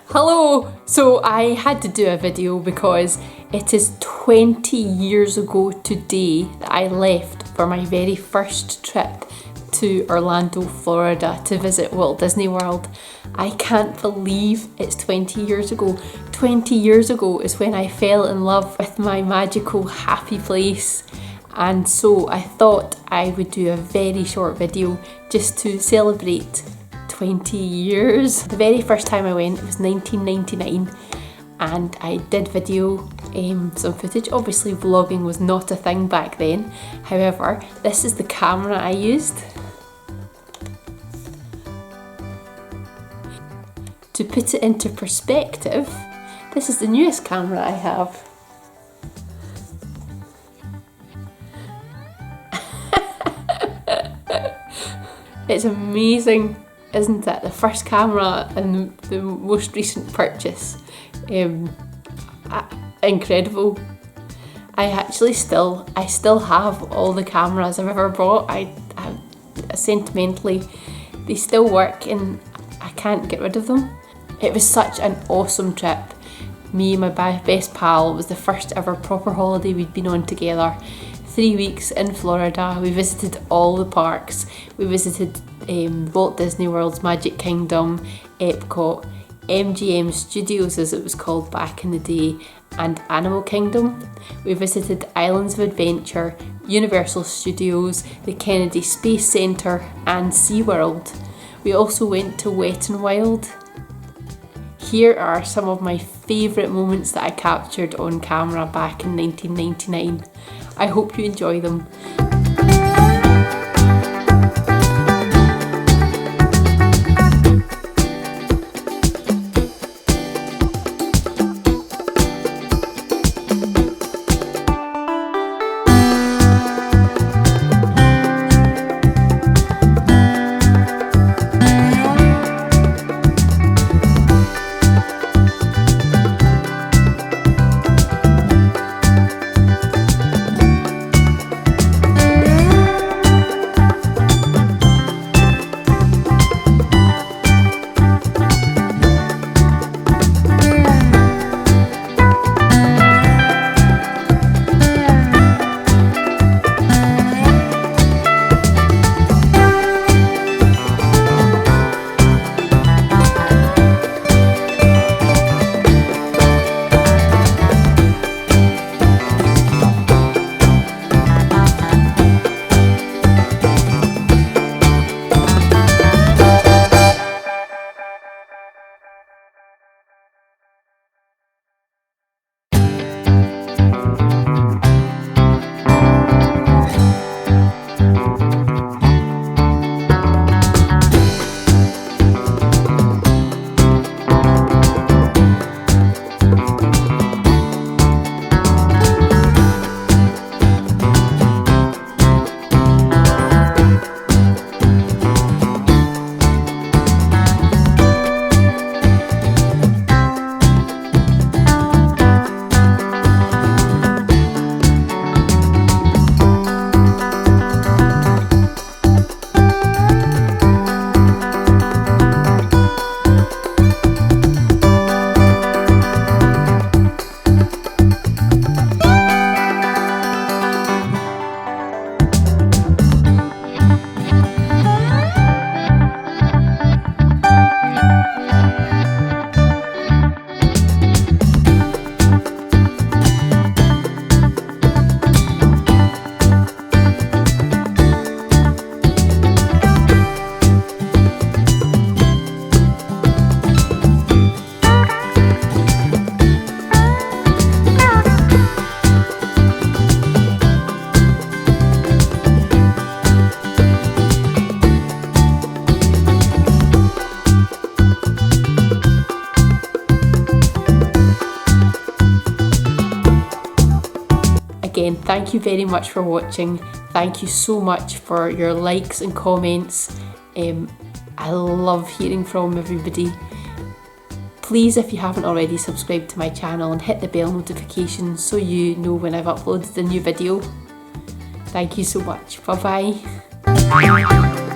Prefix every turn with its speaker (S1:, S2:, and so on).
S1: Hello! So I had to do a video because it is 20 years ago today that I left for my very first trip to Orlando, Florida to visit Walt Disney World. I can't believe it's 20 years ago. 20 years ago is when I fell in love with my magical happy place. And so I thought I would do a very short video just to celebrate 20 years. The very first time I went, it was 1999, and I did video some footage. Obviously vlogging was not a thing back then. However, this is the camera I used. To put it into perspective, this is the newest camera I have. It's amazing, isn't it? The first camera and the most recent purchase. Incredible. I still have all the cameras I've ever bought. I sentimentally, they still work and I can't get rid of them. It was such an awesome trip. Me and my best pal, it was the first ever proper holiday we'd been on together. 3 weeks in Florida. We visited all the parks. We visited Walt Disney World's Magic Kingdom, Epcot, MGM Studios as it was called back in the day, and Animal Kingdom. We visited Islands of Adventure, Universal Studios, the Kennedy Space Centre and Seaworld. We also went to Wet n Wild. Here are some of my favourite moments that I captured on camera back in 1999. I hope you enjoy them. Again, thank you very much for watching. Thank you so much for your likes and comments. I love hearing from everybody. Please, if you haven't already, subscribe to my channel and hit the bell notification so you know when I've uploaded a new video. Thank you so much. Bye bye.